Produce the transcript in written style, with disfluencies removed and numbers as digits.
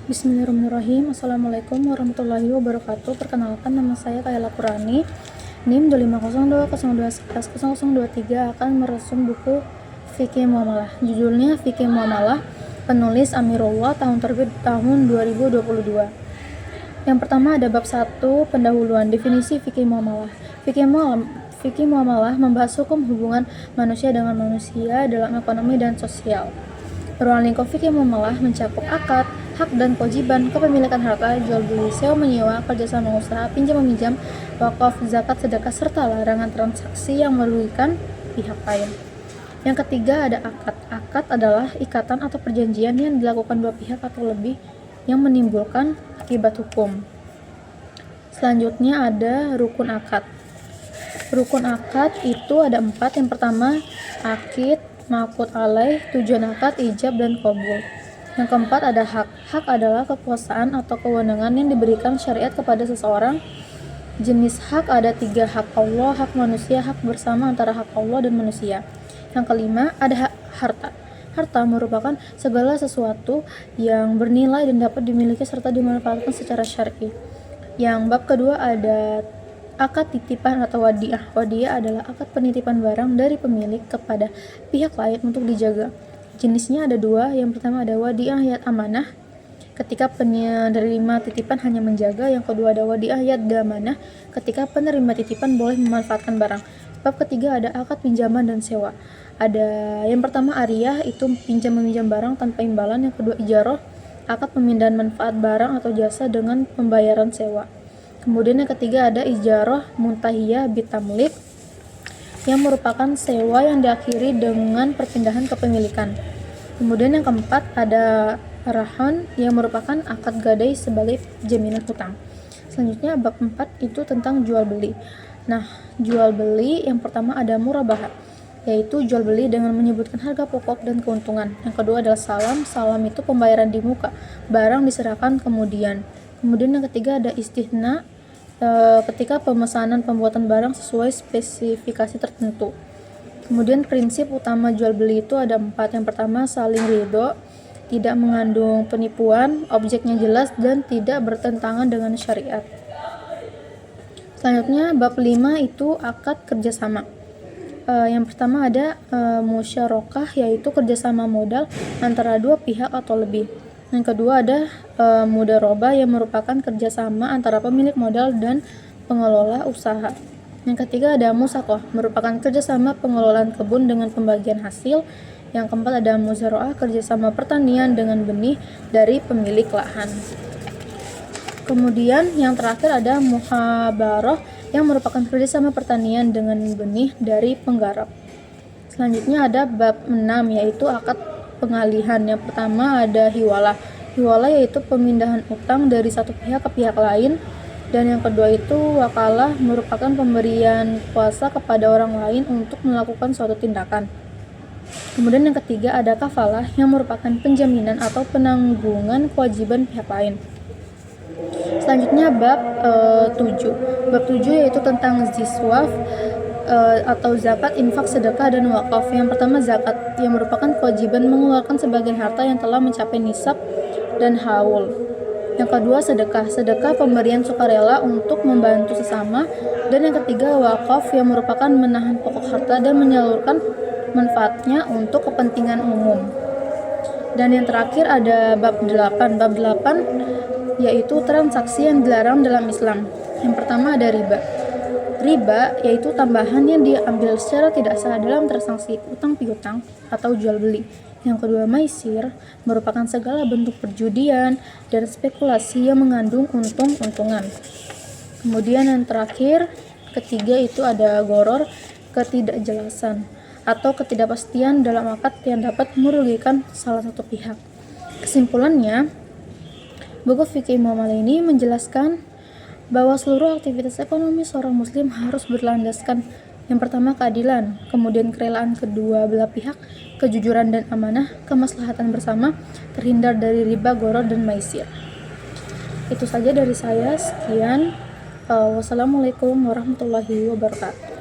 Bismillahirrahmanirrahim. Assalamualaikum warahmatullahi wabarakatuh. Perkenalkan, nama saya Kayla Purani. NIM 25020210023 akan meresum buku Fikih Muamalah. Judulnya Fikih Muamalah, penulis Amirullah, tahun terbit tahun 2022. Yang pertama ada bab 1, pendahuluan, definisi fikih muamalah. Fikih muamalah membahas hukum hubungan manusia dengan manusia dalam ekonomi dan sosial. Ruang lingkup fikih muamalah mencakup akad, hak dan kewajiban, kepemilikan harta, jual beli, sewa menyewa, kerjasama usaha, pinjam meminjam, wakaf, zakat, sedekah, serta larangan transaksi yang merugikan pihak lain. Yang ketiga ada akad. Akad adalah ikatan atau perjanjian yang dilakukan dua pihak atau lebih yang menimbulkan akibat hukum. Selanjutnya ada rukun akad. Rukun akad itu ada 4. Yang pertama akid, maqud alaih, tujuan akad, ijab, dan qabul. Yang keempat ada hak. Hak adalah kekuasaan atau kewenangan yang diberikan syariat kepada seseorang. Jenis hak ada 3, hak Allah, hak manusia, hak bersama antara hak Allah dan manusia. Yang kelima ada harta. Harta merupakan segala sesuatu yang bernilai dan dapat dimiliki serta dimanfaatkan secara syar'i. Yang bab kedua ada akad titipan atau wadiah. Wadiah adalah akad penitipan barang dari pemilik kepada pihak lain untuk dijaga. Jenisnya ada 2. Yang pertama ada wadiah yad amanah, ketika penerima titipan hanya menjaga. Yang kedua ada wadiah yad damanah, ketika penerima titipan boleh memanfaatkan barang. Bab ketiga ada akad pinjaman dan sewa. Ada yang pertama ariyah, itu pinjam meminjam barang tanpa imbalan. Yang kedua ijarah, akad pemindahan manfaat barang atau jasa dengan pembayaran sewa. Kemudian yang ketiga ada ijarah muntahiyah bitamlik, yang merupakan sewa yang diakhiri dengan perpindahan kepemilikan. Kemudian yang keempat ada rahan, yang merupakan akad gadai sebagai jaminan hutang. Selanjutnya bab 4 itu tentang jual beli. Nah, jual beli yang pertama ada murabahah, yaitu jual beli dengan menyebutkan harga pokok dan keuntungan. Yang kedua adalah salam. Salam itu pembayaran di muka, barang diserahkan kemudian. Kemudian yang ketiga ada istihna, ketika pemesanan pembuatan barang sesuai spesifikasi tertentu. Kemudian prinsip utama jual beli itu ada 4. Yang pertama saling ridho, tidak mengandung penipuan, objeknya jelas dan tidak bertentangan dengan syariat. Selanjutnya bab 5 itu akad kerjasama. Yang pertama ada musyarakah, yaitu kerjasama modal antara dua pihak atau lebih. Yang kedua ada mudharabah, yang merupakan kerjasama antara pemilik modal dan pengelola usaha. Yang ketiga ada musaqah, merupakan kerjasama pengelolaan kebun dengan pembagian hasil. Yang keempat ada muzara'ah, kerjasama pertanian dengan benih dari pemilik lahan. Kemudian yang terakhir ada muhabarah, yang merupakan kerjasama pertanian dengan benih dari penggarap. Selanjutnya ada bab 6, yaitu akad pengalihan. Yang pertama ada hiwalah. Hiwalah yaitu pemindahan utang dari satu pihak ke pihak lain. Dan yang kedua itu wakalah, merupakan pemberian kuasa kepada orang lain untuk melakukan suatu tindakan. Kemudian yang ketiga ada kafalah, yang merupakan penjaminan atau penanggungan kewajiban pihak lain. Selanjutnya bab 7. Bab 7 yaitu tentang ziswaf atau zakat, infak, sedekah, dan wakaf. Yang pertama zakat, yang merupakan kewajiban mengeluarkan sebagian harta yang telah mencapai nisab dan haul. Yang kedua sedekah, sedekah pemberian sukarela untuk membantu sesama. Dan yang ketiga wakaf, yang merupakan menahan pokok harta dan menyalurkan manfaatnya untuk kepentingan umum. Dan yang terakhir ada bab 8. Bab 8 yaitu transaksi yang dilarang dalam Islam. Yang pertama ada riba. Riba yaitu tambahan yang diambil secara tidak sah dalam transaksi utang piutang atau jual beli. Yang kedua maisir, merupakan segala bentuk perjudian dan spekulasi yang mengandung untung-untungan. Kemudian yang terakhir, ketiga itu ada goror, ketidakjelasan atau ketidakpastian dalam akad yang dapat merugikan salah satu pihak. Kesimpulannya, buku fikih muamalah ini menjelaskan bahwa seluruh aktivitas ekonomi seorang muslim harus berlandaskan yang pertama keadilan, kemudian kerelaan kedua belah pihak, kejujuran dan amanah, kemaslahatan bersama, terhindar dari riba, goror, dan maisir. Itu saja dari saya. Sekian. Wassalamualaikum warahmatullahi wabarakatuh.